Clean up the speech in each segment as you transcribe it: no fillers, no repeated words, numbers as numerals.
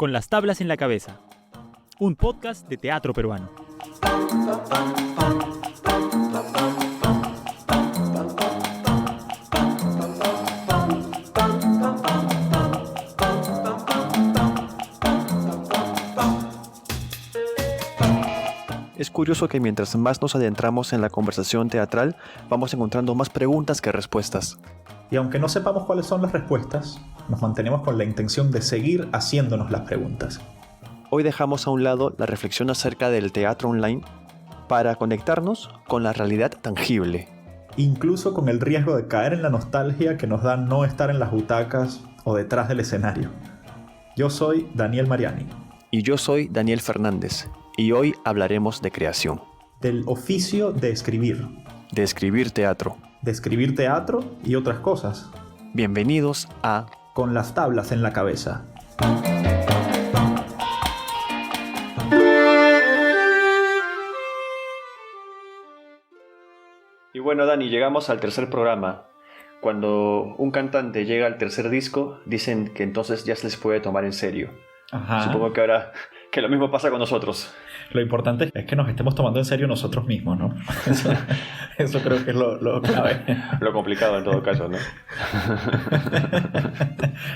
Con las tablas en la cabeza, un podcast de teatro peruano. Es curioso que mientras más nos adentramos en la conversación teatral, vamos encontrando más preguntas que respuestas. Y aunque no sepamos cuáles son las respuestas, nos mantenemos con la intención de seguir haciéndonos las preguntas. Hoy dejamos a un lado la reflexión acerca del teatro online para conectarnos con la realidad tangible. Incluso con el riesgo de caer en la nostalgia que nos da no estar en las butacas o detrás del escenario. Yo soy Daniel Mariani. Y yo soy Daniel Fernández. Y hoy hablaremos de creación. Del oficio de escribir. De escribir teatro. De escribir teatro y otras cosas. Bienvenidos a Con las tablas en la cabeza. Y bueno, Dani, llegamos al tercer programa. Cuando un cantante llega al tercer disco, dicen que entonces ya se les puede tomar en serio. Ajá. Supongo que ahora que lo mismo pasa con nosotros. Lo importante es que nos estemos tomando en serio nosotros mismos, ¿no? Eso creo que es lo clave. Lo complicado en todo caso, ¿no?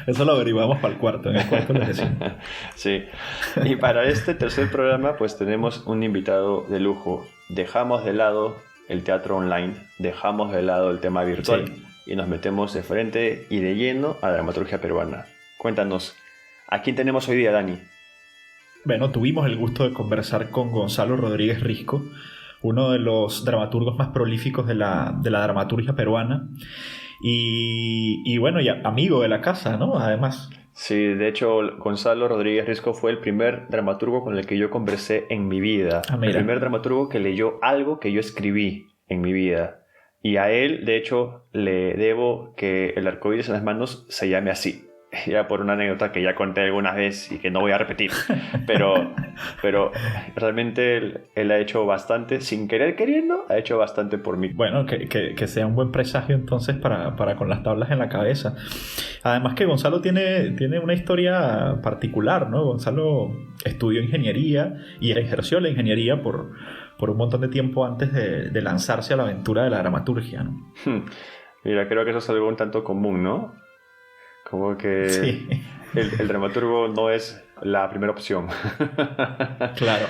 Eso lo averiguamos para el cuarto, en el cuarto les decimos. Sí. Y para este tercer programa pues tenemos un invitado de lujo. Dejamos de lado el teatro online, dejamos de lado el tema virtual, sí, y nos metemos de frente y de lleno a la dramaturgia peruana. Cuéntanos, ¿a quién tenemos hoy día, Dani? Bueno, tuvimos el gusto de conversar con Gonzalo Rodríguez Risco, uno de los dramaturgos más prolíficos de la dramaturgia peruana y bueno, y amigo de la casa, ¿no? Además. Sí, de hecho, Gonzalo Rodríguez Risco fue el primer dramaturgo con el que yo conversé en mi vida. El primer dramaturgo que leyó algo que yo escribí en mi vida. Y a él, de hecho, le debo que El arcoíris en las manos se llame así. Ya por una anécdota que ya conté algunas veces y que no voy a repetir. Pero realmente él ha hecho bastante, sin querer queriendo, ha hecho bastante por mí. Bueno, que sea un buen presagio entonces para Con las tablas en la cabeza. Además que Gonzalo tiene una historia particular, ¿no? Gonzalo estudió ingeniería y ejerció la ingeniería por un montón de tiempo antes de lanzarse a la aventura de la dramaturgia, ¿no? Mira, creo que eso es algo un tanto común, ¿no? Como que sí, el dramaturgo no es la primera opción. Claro.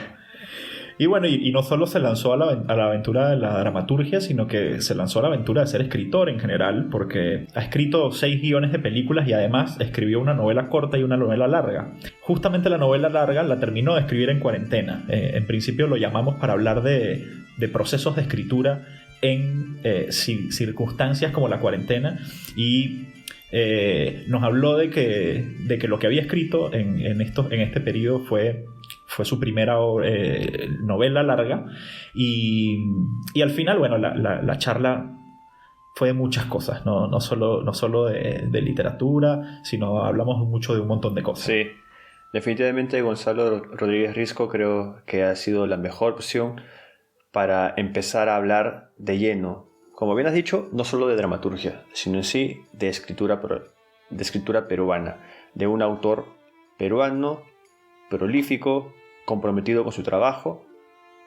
Y bueno, y no solo se lanzó a la aventura de la dramaturgia, sino que se lanzó a la aventura de ser escritor en general, porque ha escrito 6 guiones de películas y además escribió una novela corta y una novela larga. Justamente la novela larga la terminó de escribir en cuarentena. En principio lo llamamos para hablar de procesos de escritura en circunstancias como la cuarentena y nos habló de que lo que había escrito en este periodo fue su primera novela larga y al final, bueno, la charla fue de muchas cosas, no solo de literatura, sino hablamos mucho de un montón de cosas. Sí, definitivamente Gonzalo Rodríguez Risco creo que ha sido la mejor opción para empezar a hablar de lleno, como bien has dicho, no solo de dramaturgia, sino en sí de escritura peruana, de un autor peruano, prolífico, comprometido con su trabajo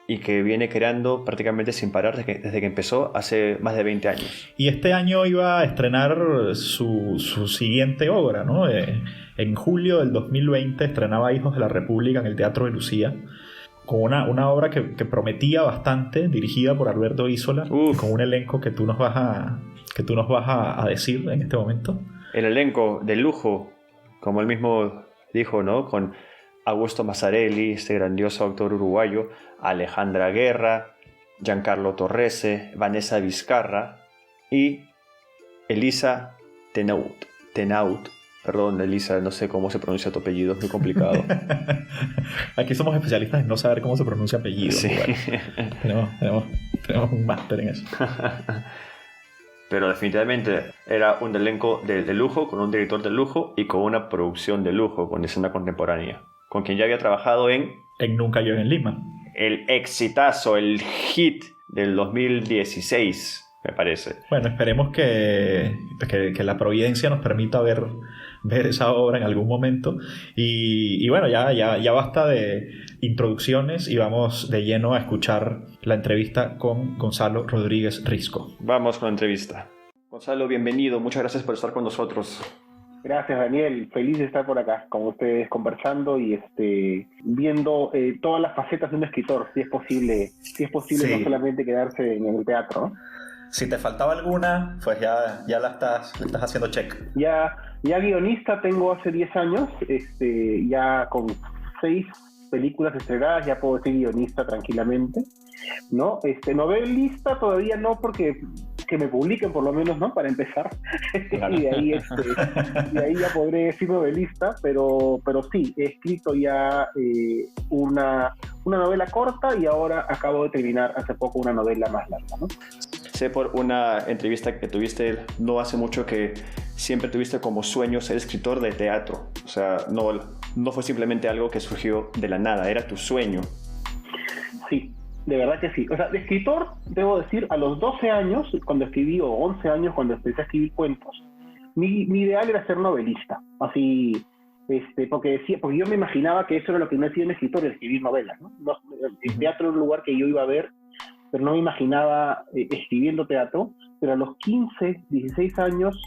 y que viene creando prácticamente sin parar desde que empezó hace más de 20 años. Y este año iba a estrenar su siguiente obra, ¿no? En julio del 2020 estrenaba Hijos de la República en el Teatro de Lucía, con una obra que prometía bastante, dirigida por Alberto Isola, con un elenco que tú nos vas a decir en este momento. El elenco de lujo, como él mismo dijo, ¿no? Con Augusto Mazzarelli, este grandioso actor uruguayo, Alejandra Guerra, Giancarlo Torrese, Vanessa Vizcarra y Elisa Tenaut. Perdón, Elisa, no sé cómo se pronuncia tu apellido, es muy complicado. Aquí somos especialistas en no saber cómo se pronuncia apellido. Sí. Tenemos un máster en eso. Pero definitivamente era un elenco de lujo, con un director de lujo y con una producción de lujo, con escena contemporánea, con quien ya había trabajado en Nunca Llueve en Lima. El exitazo, el hit del 2016, me parece. Bueno, esperemos que la providencia nos permita ver ver esa obra en algún momento. Y bueno, ya basta de introducciones y vamos de lleno a escuchar la entrevista con Gonzalo Rodríguez Risco. Vamos con la entrevista. Gonzalo, bienvenido. Muchas gracias por estar con nosotros. Gracias, Daniel. Feliz de estar por acá con ustedes conversando y viendo todas las facetas de un escritor, si es posible sí. No solamente quedarse en el teatro, ¿no? Si te faltaba alguna, pues ya le estás haciendo check. Ya guionista tengo hace 10 años, ya con 6 películas estrenadas, ya puedo ser guionista tranquilamente, ¿no? Novelista todavía no, porque que me publiquen por lo menos, ¿no? Para empezar. Claro. y de ahí ya podré decir novelista, pero sí, he escrito ya una novela corta y ahora acabo de terminar hace poco una novela más larga, ¿no? Sé por una entrevista que tuviste no hace mucho que siempre tuviste como sueño ser escritor de teatro. O sea, no fue simplemente algo que surgió de la nada, era tu sueño. Sí, de verdad que sí. O sea, de escritor, debo decir, a los 12 años, cuando escribí, o 11 años, cuando empecé a escribir cuentos, mi ideal era ser novelista. Así, porque yo me imaginaba que eso era lo que me hacía un escritor, escribir novelas, ¿no? El teatro era un lugar que yo iba a ver, pero no me imaginaba escribiendo teatro. Pero a los 16 años,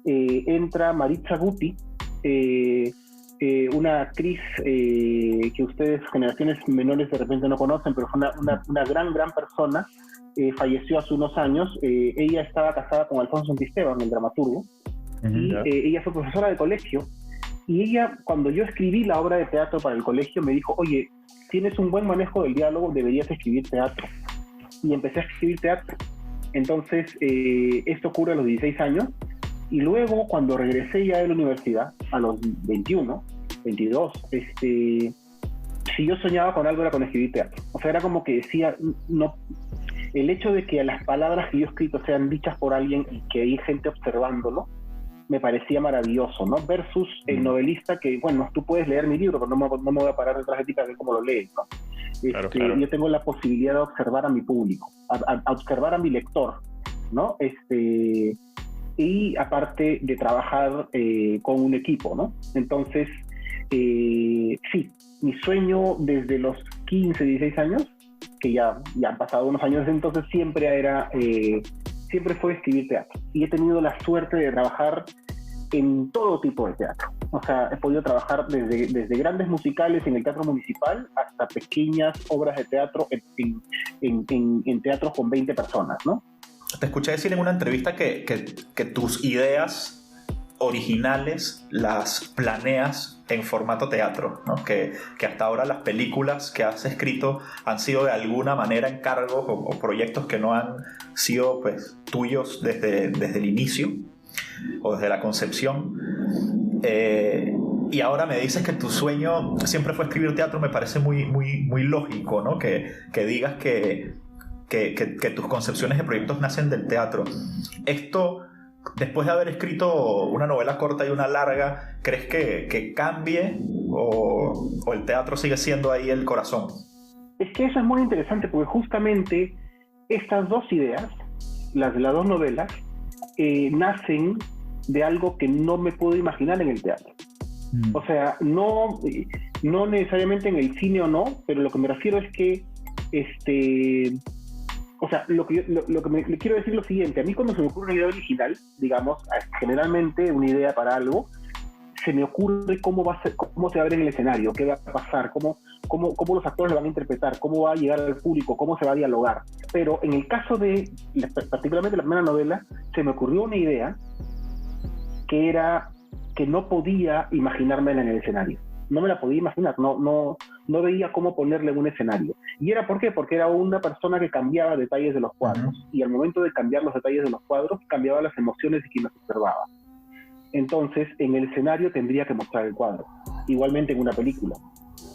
entra Maritza Guti, una actriz que ustedes, generaciones menores, de repente no conocen, pero fue una gran persona. Falleció hace unos años. Ella estaba casada con Alfonso Santisteban, el dramaturgo, y ella fue profesora de colegio. Y ella, cuando yo escribí la obra de teatro para el colegio, me dijo: oye, tienes un buen manejo del diálogo, deberías escribir teatro. Y empecé a escribir teatro. Entonces, esto ocurre a los 16 años. Y luego, cuando regresé ya de la universidad, a los 21, 22, si yo soñaba con algo era con escribir teatro. O sea, era como que decía, no, el hecho de que las palabras que yo he escrito sean dichas por alguien y que hay gente observándolo, me parecía maravilloso, ¿no? Versus el novelista que, bueno, tú puedes leer mi libro, pero no me voy a parar detrás de ti para ver cómo lo lees, ¿no? Claro. Yo tengo la posibilidad de observar a mi público, a observar a mi lector, ¿no? Y aparte de trabajar con un equipo, ¿no? Entonces, sí, mi sueño desde los 15, 16 años, que ya han pasado unos años, entonces siempre fue escribir teatro. Y he tenido la suerte de trabajar en todo tipo de teatro. O sea, he podido trabajar desde grandes musicales en el teatro municipal hasta pequeñas obras de teatro en teatros con 20 personas, ¿no? Te escuché decir en una entrevista que tus ideas originales las planeas en formato teatro, ¿no? Que hasta ahora las películas que has escrito han sido de alguna manera encargos o proyectos que no han sido, pues, tuyos desde el inicio o desde la concepción. Y ahora me dices que tu sueño siempre fue escribir teatro. Me parece muy lógico, ¿no? Que digas que tus concepciones de proyectos nacen del teatro. Esto, después de haber escrito una novela corta y una larga, ¿crees que cambie o el teatro sigue siendo ahí el corazón? Es que eso es muy interesante, porque justamente estas dos ideas, las de las dos novelas, nacen de algo que no me puedo imaginar en el teatro. O sea, no necesariamente en el cine o no, pero lo que me refiero es que o sea, lo que le quiero decir es lo siguiente. A mí, cuando se me ocurre una idea original, digamos, generalmente una idea para algo, se me ocurre cómo se va a ver en el escenario, qué va a pasar, cómo los actores lo van a interpretar, cómo va a llegar al público, cómo se va a dialogar. Pero en el caso de, particularmente la primera novela, se me ocurrió una idea que era que no podía imaginármela en el escenario. No me la podía imaginar, no veía cómo ponerle en un escenario. ¿Y era por qué? Porque era una persona que cambiaba detalles de los cuadros, y al momento de cambiar los detalles de los cuadros, cambiaba las emociones de quien los observaba. Entonces, en el escenario tendría que mostrar el cuadro. Igualmente en una película.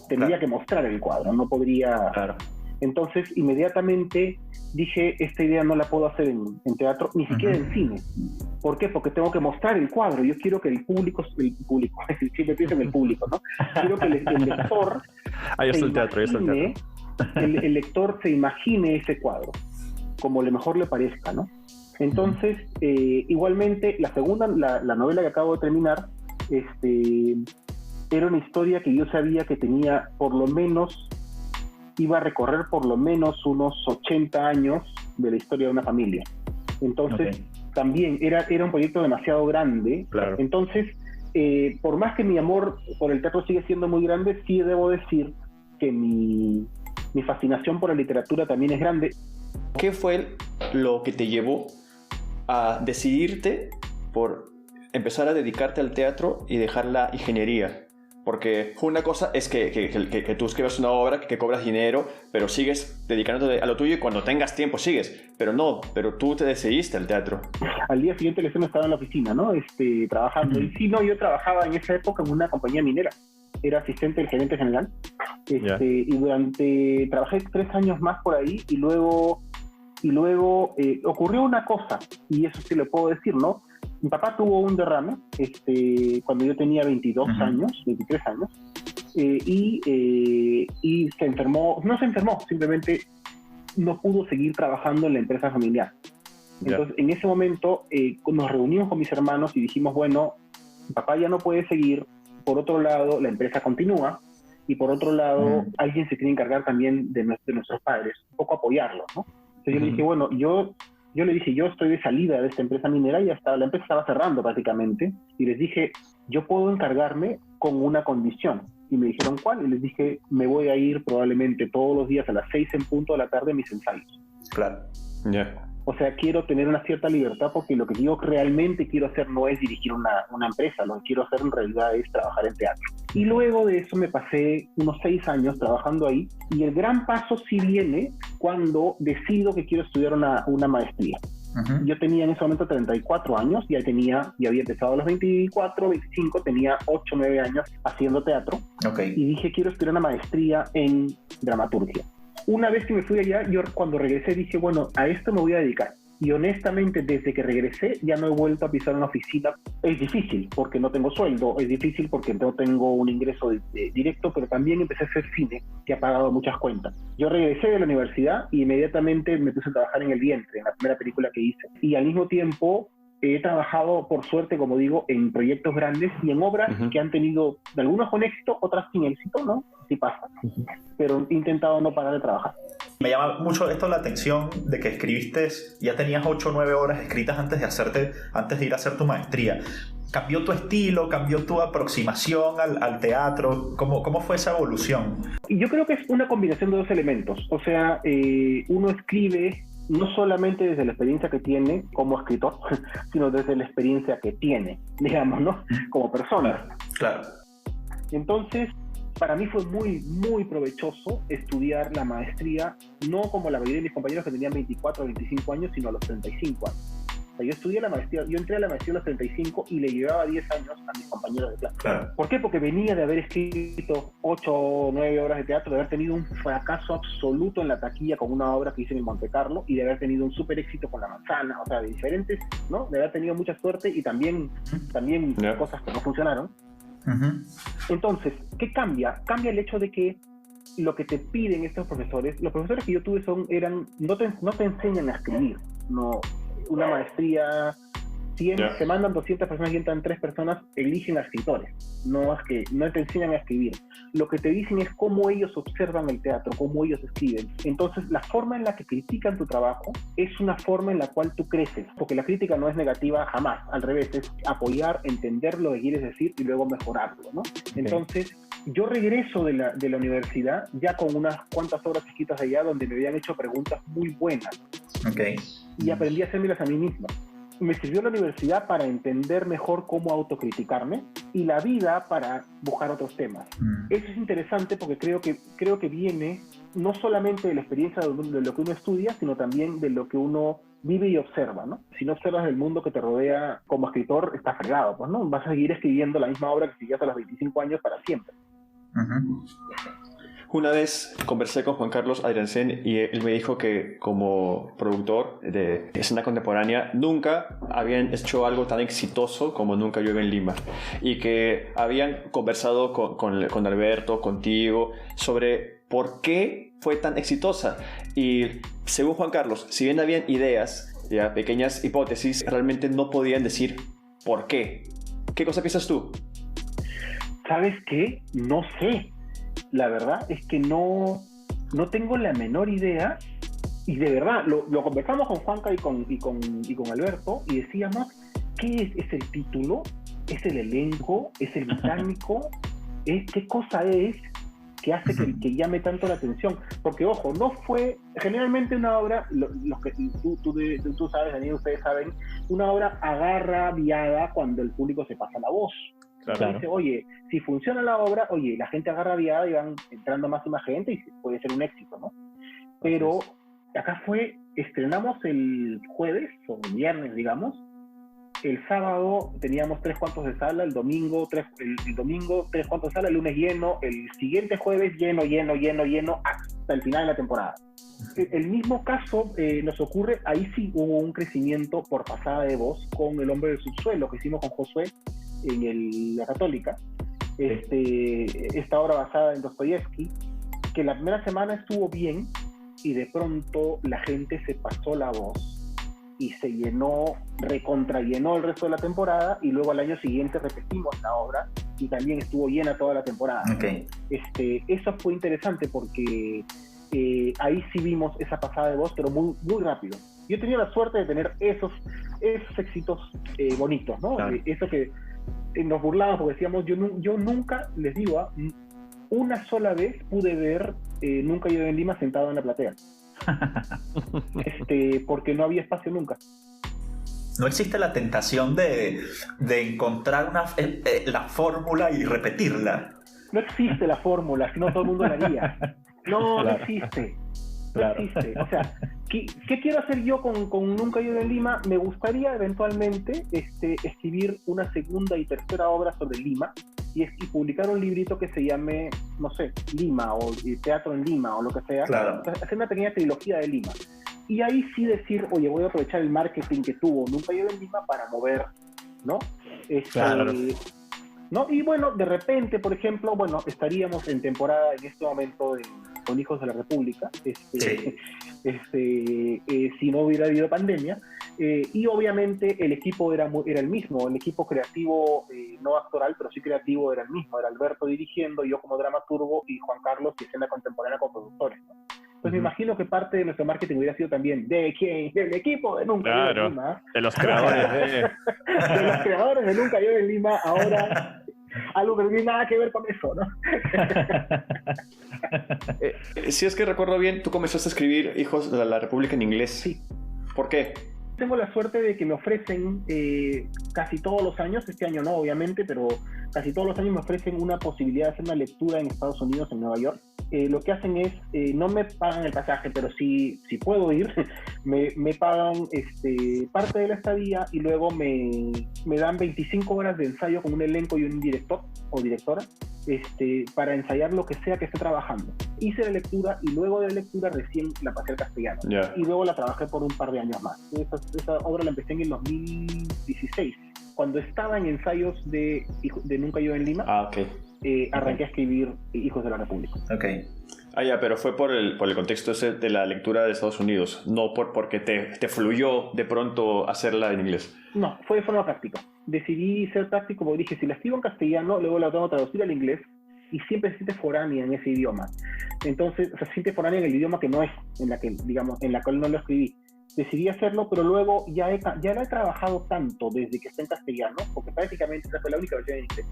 Tendría que mostrar el cuadro, no podría... Claro. Entonces, inmediatamente dije, esta idea no la puedo hacer en teatro, ni siquiera en cine. ¿Por qué? Porque tengo que mostrar el cuadro. Yo quiero que el público siempre pienso en el público, ¿no? Quiero que el lector el lector se imagine ese cuadro, como le mejor le parezca, ¿no? Entonces, igualmente, la novela que acabo de terminar, era una historia que yo sabía que tenía iba a recorrer por lo menos unos 80 años de la historia de una familia. Entonces, también era un proyecto demasiado grande. Claro. Entonces, por más que mi amor por el teatro sigue siendo muy grande, sí debo decir que mi fascinación por la literatura también es grande. ¿Qué fue lo que te llevó a decidirte por empezar a dedicarte al teatro y dejar la ingeniería? Porque una cosa es que tú escribas una obra, que cobras dinero, pero sigues dedicándote a lo tuyo y cuando tengas tiempo sigues. Pero tú te decidiste al teatro. Al día siguiente el estaba en la oficina, ¿no? Trabajando. Y sí, no, yo trabajaba en esa época en una compañía minera. Era asistente del gerente general. Y trabajé 3 años más por ahí y luego ocurrió una cosa, y eso sí lo puedo decir, ¿no? Mi papá tuvo un derrame cuando yo tenía 23 años, y se enfermó, simplemente no pudo seguir trabajando en la empresa familiar. Entonces, en ese momento nos reunimos con mis hermanos y dijimos, bueno, mi papá ya no puede seguir, por otro lado, la empresa continúa, y por otro lado, alguien se tiene que encargar también de nuestros padres, un poco apoyarlos, ¿no? Entonces yo le dije, bueno, yo le dije, yo estoy de salida de esta empresa minera y la empresa estaba cerrando prácticamente, y les dije, yo puedo encargarme con una condición. Y me dijeron, ¿cuál? Y les dije, me voy a ir probablemente todos los días a las 6 en punto de la tarde a mis ensayos. Claro. O sea, quiero tener una cierta libertad porque lo que yo realmente quiero hacer no es dirigir una empresa, lo que quiero hacer en realidad es trabajar en teatro. Y luego de eso me pasé unos 6 años trabajando ahí, y el gran paso sí viene cuando decido que quiero estudiar una maestría. Yo tenía en ese momento 34 años, ya había empezado a los 24, 25, tenía 8, 9 años haciendo teatro, y dije, quiero estudiar una maestría en dramaturgia. Una vez que me fui allá, yo cuando regresé dije, bueno, a esto me voy a dedicar. Y honestamente, desde que regresé, ya no he vuelto a pisar una oficina. Es difícil porque no tengo sueldo, es difícil porque no tengo un ingreso directo, pero también empecé a hacer cine, que ha pagado muchas cuentas. Yo regresé de la universidad y inmediatamente me puse a trabajar en El Vientre, en la primera película que hice. Y al mismo tiempo he trabajado, por suerte, como digo, en proyectos grandes y en obras que han tenido, algunas con éxito, otras sin éxito, ¿no? Sí pasa. Pero he intentado no parar de trabajar. Me llama mucho esto la atención de que escribiste, ya tenías 8 o 9 horas escritas antes de ir a hacer tu maestría. ¿Cambió tu estilo? ¿Cambió tu aproximación al teatro? ¿Cómo fue esa evolución? Y yo creo que es una combinación de 2 elementos. O sea, uno escribe no solamente desde la experiencia que tiene como escritor, sino desde la experiencia que tiene, digamos, ¿no? Como persona. Claro. Entonces, para mí fue muy, muy provechoso estudiar la maestría, no como la mayoría de mis compañeros que tenían 24 o 25 años, sino a los 35 años. O sea, yo entré a la maestría a los 35 y le llevaba 10 años a mis compañeros de clase. Claro. ¿Por qué? Porque venía de haber escrito 8 o 9 horas de teatro, de haber tenido un fracaso absoluto en la taquilla con una obra que hice en Monte Carlo y de haber tenido un súper éxito con La Manzana, o sea, de diferentes, ¿no? De haber tenido mucha suerte y también cosas que no funcionaron. Entonces, ¿qué cambia? Cambia el hecho de que lo que te piden estos profesores, los profesores que yo tuve no te enseñan a escribir, no. Una maestría, 100, se mandan 200 personas y entran 3 personas, eligen a escritores, no te enseñan a escribir. Lo que te dicen es cómo ellos observan el teatro, cómo ellos escriben. Entonces, la forma en la que critican tu trabajo es una forma en la cual tú creces, porque la crítica no es negativa jamás, al revés, es apoyar, entender lo que quieres decir y luego mejorarlo, ¿no? Entonces, yo regreso de la universidad ya con unas cuantas obras escritas allá donde me habían hecho preguntas muy buenas. Y aprendí a hacérmelas a mí misma. Me sirvió la universidad para entender mejor cómo autocriticarme y la vida para buscar otros temas. Eso es interesante porque creo que viene no solamente de la experiencia de lo que uno estudia, sino también de lo que uno vive y observa, ¿no? Si no observas el mundo que te rodea como escritor, estás fregado, pues, ¿no? Vas a seguir escribiendo la misma obra que seguías a los 25 años para siempre. Una vez conversé con Juan Carlos Adriansen y él me dijo que como productor de escena contemporánea nunca habían hecho algo tan exitoso como Nunca llueve en Lima, y que habían conversado con Alberto, contigo, sobre por qué fue tan exitosa. Y según Juan Carlos, si bien habían ideas ya, pequeñas hipótesis, realmente no podían decir por qué. ¿Qué cosa piensas tú? ¿Sabes qué? No sé. La verdad es que no tengo la menor idea. Y de verdad, lo conversamos con Juanca y con Alberto y decíamos, ¿qué es el título? ¿Es el elenco? ¿Es el británico? ¿Qué cosa es que hace que llame tanto la atención? Porque, ojo, no fue generalmente una obra, los que tú sabes, Daniel, ustedes saben, una obra agarra viada cuando el público se pasa la voz. Claro. Dice, oye, si funciona la obra, oye, la gente agarra viada y van entrando más y más gente y puede ser un éxito, ¿no? Pero acá estrenamos el jueves o el viernes, digamos. El sábado teníamos 3 cuartos de sala, el domingo 3 cuartos de sala, el lunes lleno, el siguiente jueves lleno hasta el final de la temporada. El mismo caso nos ocurre, ahí sí hubo un crecimiento por pasada de voz con El hombre del subsuelo que hicimos con Josué en la Católica. Esta obra basada en Dostoyevsky, que la primera semana estuvo bien y de pronto la gente se pasó la voz y se recontrallenó el resto de la temporada, y luego al año siguiente repetimos la obra y también estuvo llena toda la temporada. Okay. Eso fue interesante porque ahí sí vimos esa pasada de voz, pero muy, muy rápido. Yo tenía la suerte de tener esos éxitos bonitos, ¿no? Claro. Eso que nos burlábamos porque decíamos, yo nunca, les digo, una sola vez pude ver Nunca Llueve en Lima sentado en la platea. Porque no había espacio nunca. No existe la tentación de encontrar la fórmula y repetirla. No existe la fórmula, si no todo el mundo la haría. No existe. No existe. O sea, ¿qué quiero hacer yo con Nunca Llueve en Lima? Me gustaría eventualmente escribir una segunda y tercera obra sobre Lima y publicar un librito que se llame, no sé, Lima o Teatro en Lima o lo que sea. Claro. Hacer una pequeña trilogía de Lima. Y ahí sí decir, oye, voy a aprovechar el marketing que tuvo Nunca Llueve en Lima para mover, ¿no? Claro. ¿No? Y bueno, de repente, por ejemplo, estaríamos en temporada en este momento con Hijos de la República, si no hubiera habido pandemia, y obviamente el equipo era el mismo, el equipo creativo, no actoral, pero sí creativo era el mismo, era Alberto dirigiendo, yo como dramaturgo y Juan Carlos y escena contemporánea con productores, ¿no? Entonces me imagino que parte de nuestro marketing hubiera sido también del equipo de Nunca Llueve en Lima. De los creadores de los creadores de Nunca Llueve en Lima, ahora algo que no tiene nada que ver con eso, ¿no? Si es que recuerdo bien, tú comenzaste a escribir Hijos de la República en inglés. Sí. ¿Por qué? Tengo la suerte de que me ofrecen casi todos los años, este año no obviamente, pero casi todos los años me ofrecen una posibilidad de hacer una lectura en Estados Unidos, en Nueva York. Lo que hacen es, no me pagan el pasaje, pero si puedo ir, me pagan parte de la estadía y luego me dan 25 horas de ensayo con un elenco y un director o directora para ensayar lo que sea que esté trabajando. Hice la lectura y luego de la lectura recién la pasé al castellano. Yeah. Y luego la trabajé por un par de años más. Esa obra la empecé en el 2016. Cuando estaba en ensayos de Nunca Llueve en Lima, arranqué a escribir Hijos de la República. Okay. Ya, pero fue por el contexto ese de la lectura de Estados Unidos, no porque te fluyó de pronto hacerla en inglés. No, fue de forma práctica. Decidí ser práctico porque dije, si la escribo en castellano, luego la tengo que traducir al inglés y siempre se siente foránea en ese idioma. Entonces, se siente foránea en el idioma que no es, en la cual no lo escribí. Decidí hacerlo, pero luego ya la he trabajado tanto desde que está en castellano, porque prácticamente esa fue la única versión en inglés.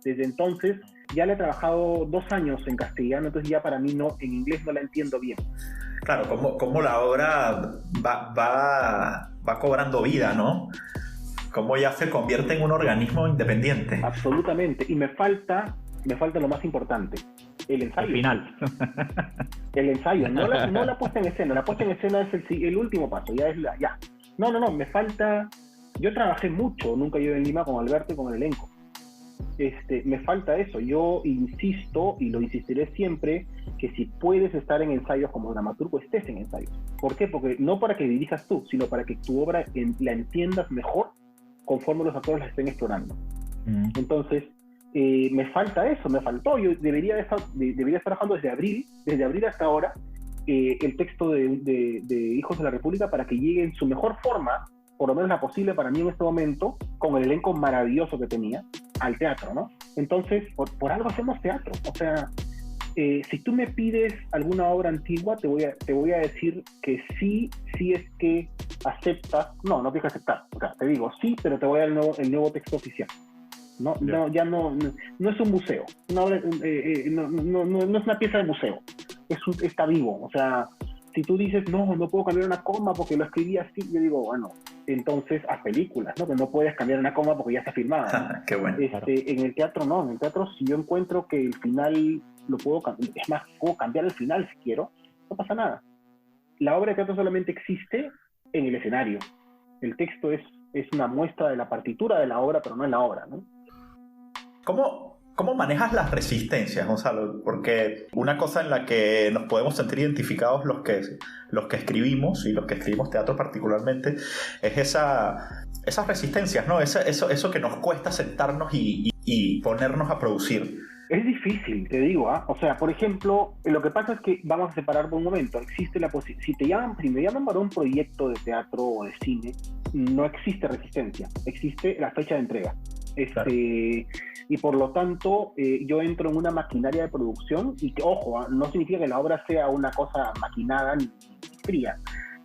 Desde entonces ya la he trabajado 2 años en castellano, entonces ya para mí en inglés no la entiendo bien. Claro, como la obra va cobrando vida, ¿no? Cómo ya se convierte en un organismo independiente. Absolutamente, y me falta lo más importante, el ensayo. Al final. El ensayo, no la puesta en escena. La puesta en escena es el último paso, ya. No, me falta. Yo trabajé mucho Nunca Llueve en Lima con Alberto y con el elenco. Me falta eso. Yo insisto y lo insistiré siempre que si puedes estar en ensayos como dramaturgo, estés en ensayos. ¿Por qué? Porque no para que dirijas tú, sino para que tu obra la entiendas mejor conforme los actores la estén explorando. Entonces, me falta eso, me faltó. Yo debería estar trabajando desde abril hasta ahora el texto de Hijos de la República para que llegue en su mejor forma, por lo menos la posible para mí en este momento, con el elenco maravilloso que tenía, al teatro, ¿no? Entonces, por algo hacemos teatro. O sea, si tú me pides alguna obra antigua, te voy a decir que sí es que aceptas, no tienes que aceptar, o sea, te digo sí, pero te voy a dar el nuevo texto oficial. No, Yeah. no es un museo, no es una pieza de museo, está vivo. O sea, si tú dices, no puedo cambiar una coma porque lo escribí así, yo digo, bueno, entonces haz películas, ¿no? Que no puedes cambiar una coma porque ya está filmada. Qué bueno. En el teatro no, en el teatro si yo encuentro que el final lo puedo cambiar, es más, puedo cambiar el final si quiero, no pasa nada. La obra de teatro solamente existe en el escenario. El texto es una muestra de la partitura de la obra, pero no es la obra, ¿no? ¿Cómo manejas las resistencias, Gonzalo? Porque una cosa en la que nos podemos sentir identificados los que escribimos, y los que escribimos teatro particularmente, es esas resistencias, ¿no? Eso que nos cuesta sentarnos y ponernos a producir. Es difícil, te digo, ¿ah? O sea, por ejemplo, lo que pasa es que vamos a separar por un momento. Existe la posibilidad, si me llaman para un proyecto de teatro o de cine, no existe resistencia, existe la fecha de entrega. Claro. Y por lo tanto, yo entro en una maquinaria de producción y que, ojo, no significa que la obra sea una cosa maquinada ni fría.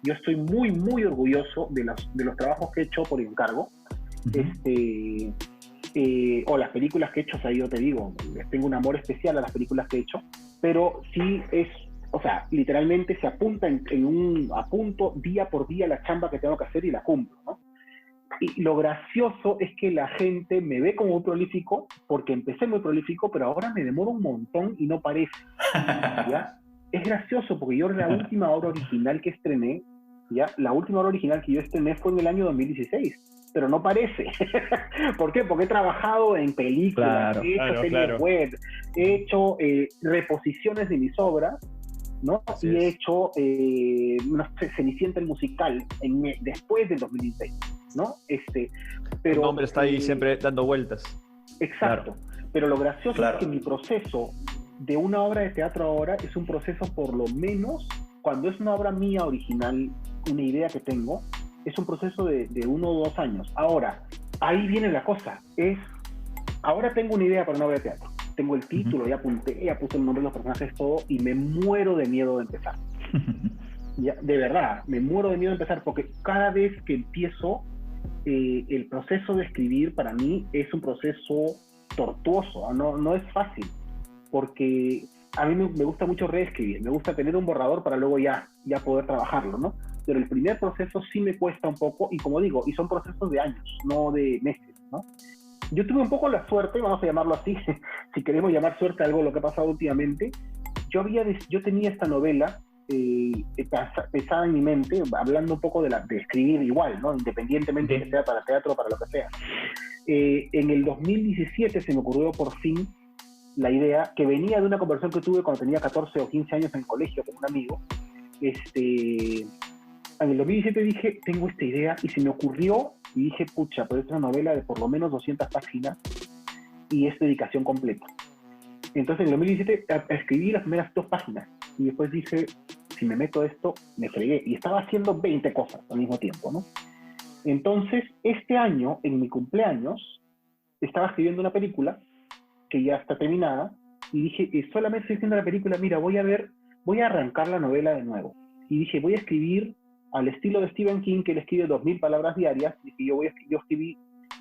Yo estoy muy, muy orgulloso de los trabajos que he hecho por encargo. Uh-huh. O las películas que he hecho, o sea, yo te digo, tengo un amor especial a las películas que he hecho, pero sí o sea, literalmente se apunta apunto día por día la chamba que tengo que hacer y la cumplo, ¿no? Y lo gracioso es que la gente me ve como muy prolífico, porque empecé muy prolífico, pero ahora me demoro un montón y no parece, ¿ya? Es gracioso porque yo la última obra original que estrené, ¿ya? La última obra original que yo estrené fue en el año 2016, pero no parece. ¿Por qué? Porque he trabajado en películas, he hecho series web, he hecho reposiciones de mis obras, ¿no? Así y he es. hecho, no sé, Cenicienta el musical después del 2016, ¿no? Pero, El nombre está ahí siempre dando vueltas. Exacto. Claro. Pero lo gracioso es que mi proceso de una obra de teatro ahora es un proceso, por lo menos, cuando es una obra mía original, una idea que tengo, es un proceso de 1 o 2 años. Ahora, ahí viene la cosa. Ahora tengo una idea para una obra de teatro. Tengo el título, ya apunté, ya puse el nombre de los personajes, todo, y me muero de miedo de empezar. Ya, de verdad, me muero de miedo de empezar, porque cada vez que empiezo, el proceso de escribir para mí es un proceso tortuoso, no es fácil, porque a mí me gusta mucho reescribir, me gusta tener un borrador para luego ya poder trabajarlo, ¿no? Pero el primer proceso sí me cuesta un poco, y como digo, y son procesos de años, no de meses, ¿no? Yo tuve un poco la suerte, vamos a llamarlo así, si queremos llamar suerte a algo lo que ha pasado últimamente. Yo tenía esta novela pesada en mi mente, hablando un poco de escribir igual, ¿no? Independientemente que sea para teatro o para lo que sea. En el 2017 se me ocurrió por fin la idea, que venía de una conversación que tuve cuando tenía 14 o 15 años en el colegio con un amigo. En el 2017 dije, tengo esta idea, y se me ocurrió, y dije, pucha, pues es una novela de por lo menos 200 páginas y es dedicación completa. Entonces en el 2017 escribí las primeras 2 páginas y después dije, si me meto esto, me fregué. Y estaba haciendo 20 cosas al mismo tiempo, ¿no? Entonces, este año, en mi cumpleaños, estaba escribiendo una película que ya está terminada, y dije, solamente estoy haciendo la película, mira, voy a arrancar la novela de nuevo. Y dije, voy a escribir al estilo de Stephen King, que él escribe 2000 palabras diarias, y yo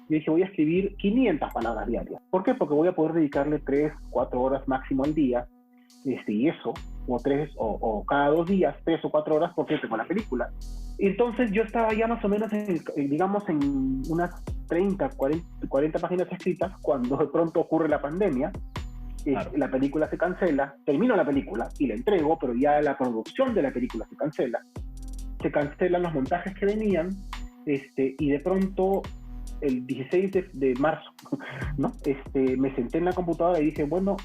dije, voy a escribir 500 palabras diarias. ¿Por qué? Porque voy a poder dedicarle 3, 4 horas máximo al día, y eso, o cada 2 días, 3 o 4 horas, porque tengo la película. Entonces yo estaba ya más o menos en unas 30, 40 páginas escritas, cuando de pronto ocurre la pandemia. Claro. La película se cancela, termino la película y la entrego, pero ya la producción de la película se cancelan los montajes que venían, y de pronto el 16 de marzo, ¿no? Me senté en la computadora y dije, bueno,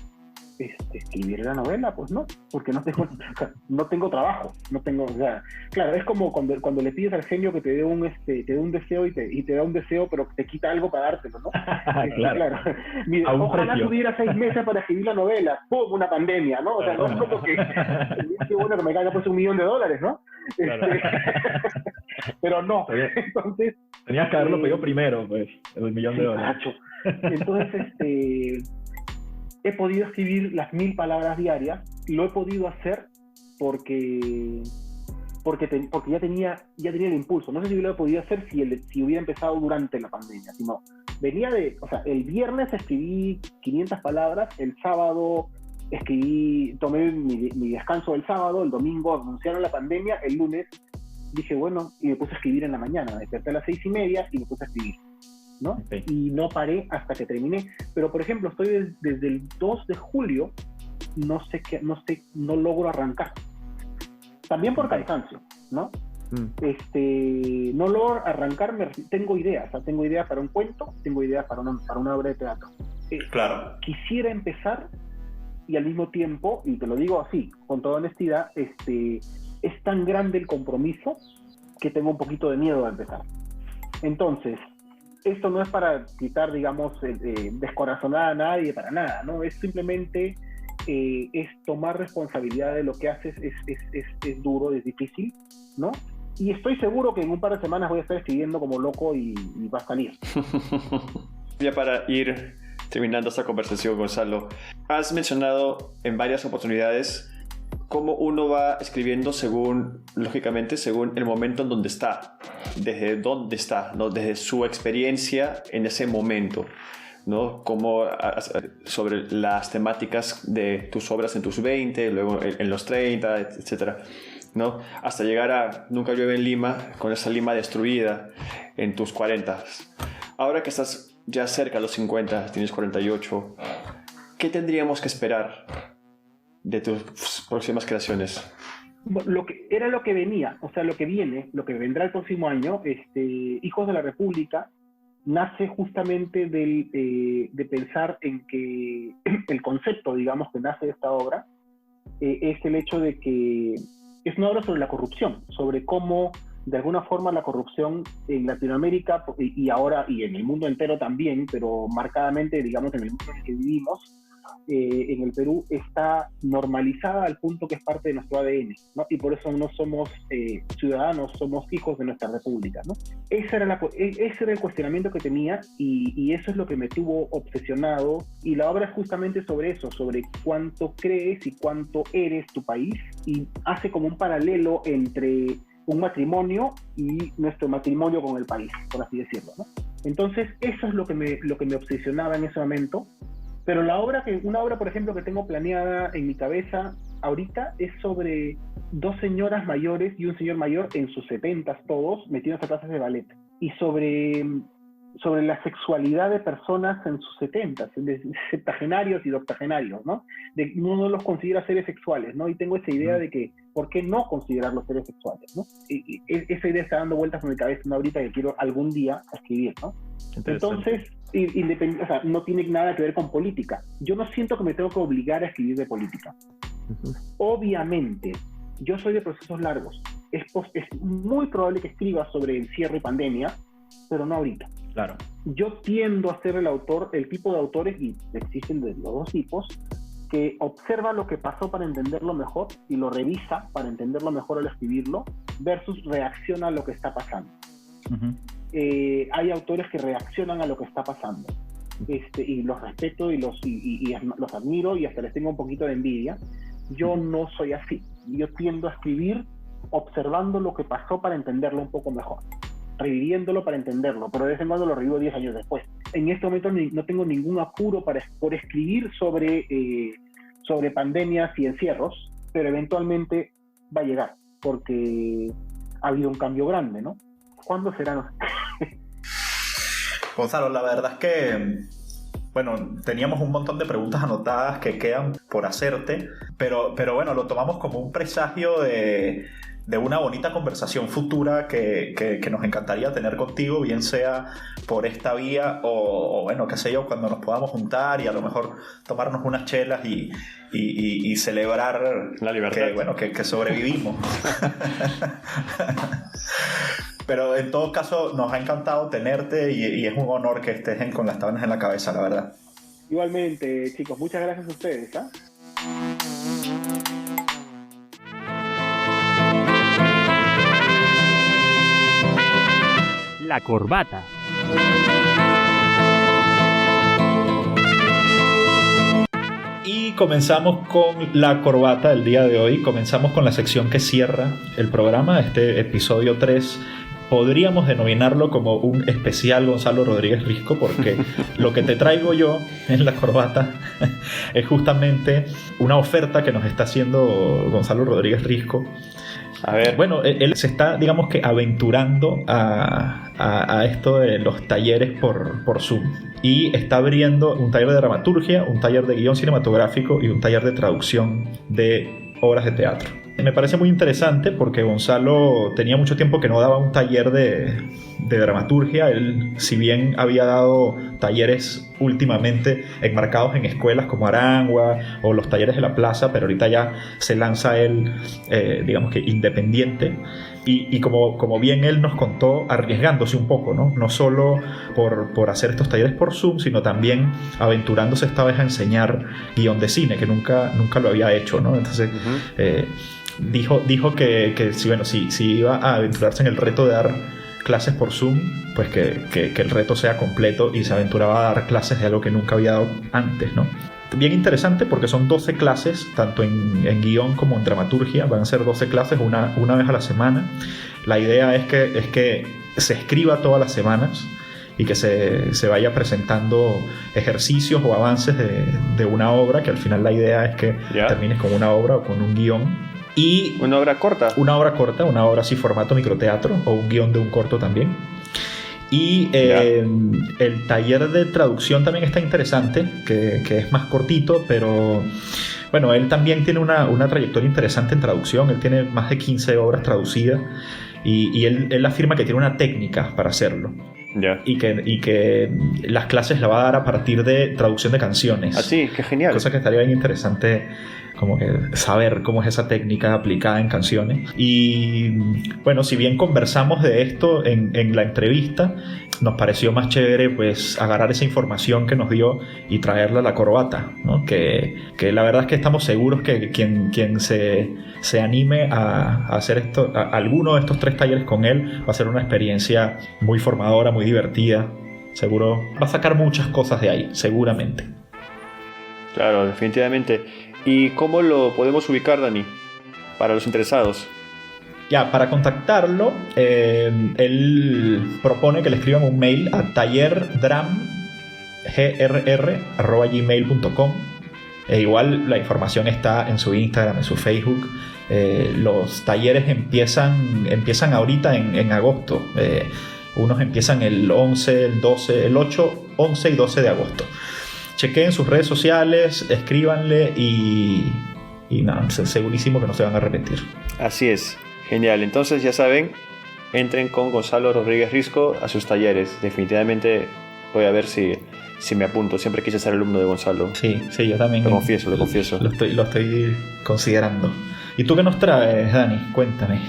escribir la novela, pues no, porque no tengo trabajo, o sea, claro, es como cuando le pides al genio que te dé un deseo y te da un deseo, pero te quita algo para dártelo, ¿no? Claro. Mira, ojalá tuviera 6 meses para escribir la novela, ¡pum! Una pandemia, ¿no? O sea, no es como que, qué bueno que me caiga pues $1 millón, ¿no? Claro. Pero no, entonces... Tenías que haberlo pedido primero, pues, $1 millón. Entonces, he podido escribir las 1000 palabras diarias y lo he podido hacer porque ya tenía el impulso. No sé si lo he podido hacer si hubiera empezado durante la pandemia, sino el viernes escribí 500 palabras, el sábado tomé mi descanso del sábado, el domingo anunciaron la pandemia, el lunes dije, bueno, y me puse a escribir en la mañana, me desperté a las 6:30 y me puse a escribir, ¿no? Okay. Y no paré hasta que terminé. Pero, por ejemplo, estoy desde el 2 de julio, no logro arrancar. También por cansancio, ¿no? No logro arrancar, tengo ideas para un cuento, tengo ideas para una obra de teatro. Claro. Quisiera empezar y al mismo tiempo, y te lo digo así, con toda honestidad, es tan grande el compromiso que tengo un poquito de miedo a empezar. Entonces, esto no es para quitar, digamos, descorazonar a nadie, para nada, ¿no? Es simplemente es tomar responsabilidad de lo que haces, es duro, es difícil, ¿no? Y estoy seguro que en un par de semanas voy a estar escribiendo como loco y va a salir. Ya para ir terminando esta conversación, Gonzalo, has mencionado en varias oportunidades cómo uno va escribiendo lógicamente, según el momento en donde está, desde dónde está, ¿no? Desde su experiencia en ese momento, ¿no? Como sobre las temáticas de tus obras en tus 20, luego en los 30, etcétera, ¿no? Hasta llegar a Nunca llueve en Lima, con esa Lima destruida en tus 40. Ahora que estás ya cerca a los 50, tienes 48, ¿qué tendríamos que esperar de tus próximas creaciones? Lo que venía, o sea, lo que vendrá el próximo año, Hijos de la República, nace justamente de pensar en que el concepto, digamos, que nace de esta obra, es el hecho de que es una obra sobre la corrupción, sobre cómo, de alguna forma, la corrupción en Latinoamérica y ahora, y en el mundo entero también, pero marcadamente, digamos, en el mundo en el que vivimos, en el Perú, está normalizada al punto que es parte de nuestro ADN, ¿no? Y por eso no somos ciudadanos, somos hijos de nuestra república, ¿no? Ese era el cuestionamiento que tenía y eso es lo que me tuvo obsesionado, y la obra es justamente sobre eso, sobre cuánto crees y cuánto eres tu país, y hace como un paralelo entre un matrimonio y nuestro matrimonio con el país, por así decirlo, ¿no? Entonces eso es lo que me obsesionaba en ese momento. Pero una obra, por ejemplo, que tengo planeada en mi cabeza ahorita es sobre 2 señoras mayores y un señor mayor en sus 70s todos, metidos a clases de ballet. Y sobre la sexualidad de personas en sus 70s, de septagenarios y octogenarios, ¿no? Uno los considera seres sexuales, ¿no? Y tengo esa idea de que, ¿por qué no considerarlos seres sexuales, ¿no? Y esa idea está dando vueltas en mi cabeza, ¿no? Ahorita que quiero algún día escribir, ¿no? Entonces, o sea, no tiene nada que ver con política. Yo no siento que me tengo que obligar a escribir de política. Obviamente, yo soy de procesos largos. Es muy probable que escriba sobre encierro y pandemia, pero no ahorita. Claro. Yo tiendo a ser el tipo de autores, y existen de los 2 tipos, que observa lo que pasó para entenderlo mejor y lo revisa para entenderlo mejor al escribirlo, versus reacciona a lo que está pasando. Hay autores que reaccionan a lo que está pasando, y los respeto y los admiro y hasta les tengo un poquito de envidia. Yo no soy así. Yo tiendo a escribir observando lo que pasó para entenderlo un poco mejor, reviviéndolo para entenderlo, pero de vez en cuando lo revivo 10 años después. En este momento no tengo ningún apuro por escribir sobre pandemias y encierros, pero eventualmente va a llegar, porque ha habido un cambio grande, ¿no? ¿Cuándo será? Gonzalo, la verdad es que, bueno, teníamos un montón de preguntas anotadas que quedan por hacerte, pero bueno, lo tomamos como un presagio de una bonita conversación futura que nos encantaría tener contigo, bien sea por esta vía o bueno, qué sé yo, cuando nos podamos juntar y a lo mejor tomarnos unas chelas y celebrar la libertad. Que sobrevivimos. Pero en todo caso nos ha encantado tenerte y es un honor que estés con las tablas en la cabeza, la verdad. Igualmente, chicos, muchas gracias a ustedes, ¿ah? La corbata. Y comenzamos con la corbata del día de hoy. Comenzamos con la sección que cierra el programa, este episodio 3. Podríamos denominarlo como un especial Gonzalo Rodríguez Risco, porque lo que te traigo yo en la corbata es justamente una oferta que nos está haciendo Gonzalo Rodríguez Risco. A ver. Bueno, él se está, digamos que, aventurando a esto de los talleres por Zoom. Y está abriendo un taller de dramaturgia, un taller de guión cinematográfico y un taller de traducción de obras de teatro. Me parece muy interesante porque Gonzalo tenía mucho tiempo que no daba un taller de dramaturgia. Él, si bien había dado talleres últimamente enmarcados en escuelas como Arangua o los talleres de la plaza, pero ahorita ya se lanza él, digamos que independiente. Y como bien él nos contó, arriesgándose un poco, ¿no? No solo por hacer estos talleres por Zoom, sino también aventurándose esta vez a enseñar guión de cine, que nunca lo había hecho, ¿no? Entonces, dijo que si iba a aventurarse en el reto de dar clases por Zoom, pues que el reto sea completo y se aventuraba a dar clases de algo que nunca había dado antes, ¿no? Bien interesante porque son 12 clases, tanto en guión como en dramaturgia. Van a ser 12 clases una vez a la semana. La idea es que se escriba todas las semanas y que se vaya presentando ejercicios o avances de una obra, que al final la idea es que termines con una obra o con un guión. Y ¿una obra corta? Una obra así formato microteatro o un guión de un corto también. Y el taller de traducción también está interesante, que es más cortito, pero bueno, él también tiene una trayectoria interesante en traducción. Él tiene más de 15 obras traducidas y él afirma que tiene una técnica para hacerlo. Y que las clases la va a dar a partir de traducción de canciones. Así, qué genial. Cosa que estaría bien interesante como que saber cómo es esa técnica aplicada en canciones. Y bueno, si bien conversamos de esto en la entrevista, nos pareció más chévere pues agarrar esa información que nos dio y traerla a la corbata, ¿no? Que la verdad es que estamos seguros que quien se anime a hacer alguno de estos 3 talleres con él va a ser una experiencia muy formadora, muy divertida. Seguro va a sacar muchas cosas de ahí, seguramente. Claro, definitivamente. ¿Y cómo lo podemos ubicar, Dani? Para los interesados. Ya, para contactarlo, él propone que le escriban un mail a tallerdramgrr@gmail.com. Igual la información está en su Instagram, en su Facebook. Los talleres empiezan ahorita en agosto. Unos empiezan el 11, el 12, el 8, 11 y 12 de agosto. Chequen sus redes sociales, escríbanle y nada, segurísimo que no se van a arrepentir. Así es, genial. Entonces ya saben, entren con Gonzalo Rodríguez Risco a sus talleres. Definitivamente voy a ver si me apunto. Siempre quise ser alumno de Gonzalo. Sí, yo también. Lo confieso. Lo estoy considerando. ¿Y tú qué nos traes, Dani? Cuéntame.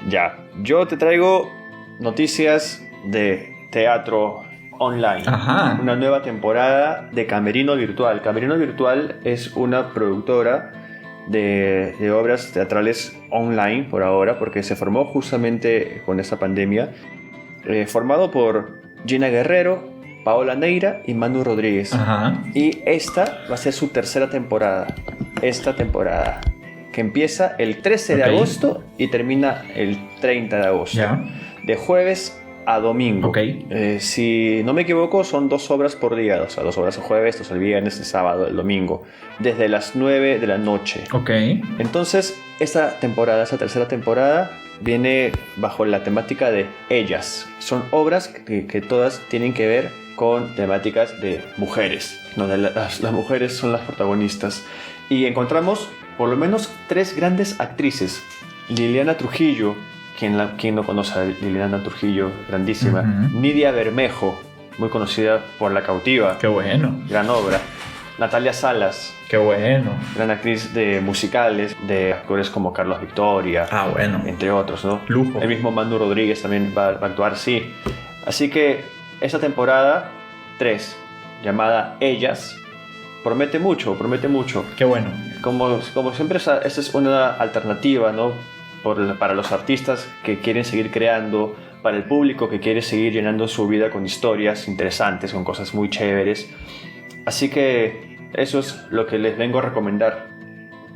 Ya, yo te traigo noticias de teatro online. Ajá. Una nueva temporada de Camerino Virtual. Camerino Virtual es una productora de obras teatrales online por ahora, porque se formó justamente con esta pandemia, formado por Gina Guerrero, Paola Neira y Manu Rodríguez. Ajá. Y esta va a ser su tercera temporada. Esta temporada que empieza el 13 de agosto y termina el 30 de agosto. Ya. De jueves a domingo. Si no me equivoco, son 2 obras por día. O sea, 2 obras el jueves, 2 el viernes, el sábado, el domingo. Desde las 9 de la noche. Entonces, esta tercera temporada, viene bajo la temática de ellas. Son obras que todas tienen que ver con temáticas de mujeres, donde las mujeres son las protagonistas. Y encontramos por lo menos 3 grandes actrices Liliana Trujillo, quien no conoce a Liliana Trujillo, grandísima. Nidia Bermejo, muy conocida por La Cautiva. Qué bueno. Gran obra. Natalia Salas. Qué bueno. Gran actriz de musicales, de actores como Carlos Victoria. Ah, bueno. Entre otros, ¿no? Lujo. El mismo Manu Rodríguez también va a actuar, sí. Así que esta temporada 3, llamada Ellas, promete mucho. Qué bueno. Como siempre, esta es una alternativa, ¿no? Para los artistas que quieren seguir creando, para el público que quiere seguir llenando su vida con historias interesantes, con cosas muy chéveres. Así que eso es lo que les vengo a recomendar.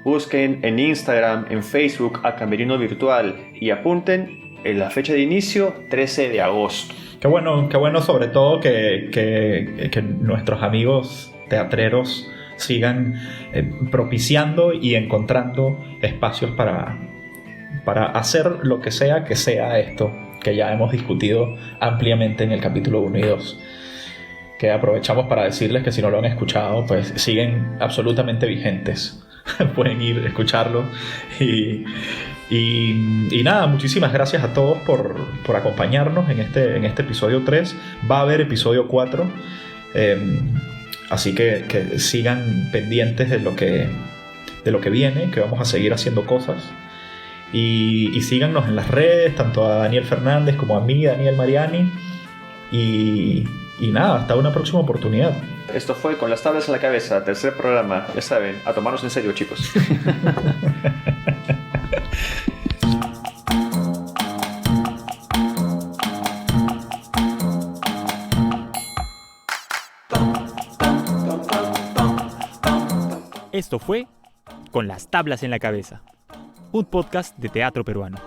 Busquen en Instagram, en Facebook a Camerino Virtual y apunten en la fecha de inicio, 13 de agosto. Qué bueno sobre todo que nuestros amigos teatreros sigan propiciando y encontrando espacios para hacer lo que sea esto, que ya hemos discutido ampliamente en el capítulo 1 y 2. Que aprovechamos para decirles que si no lo han escuchado, pues siguen absolutamente vigentes. Pueden ir a escucharlo. Y nada, muchísimas gracias a todos por acompañarnos en este episodio 3. Va a haber episodio 4. Así que sigan pendientes de lo que viene, que vamos a seguir haciendo cosas. Y síganos en las redes, tanto a Daniel Fernández como a mí, Daniel Mariani. Y nada, hasta una próxima oportunidad. Esto fue Con las tablas en la cabeza, tercer programa. Ya saben, a tomarnos en serio, chicos. Esto fue Con las tablas en la cabeza, un podcast de teatro peruano.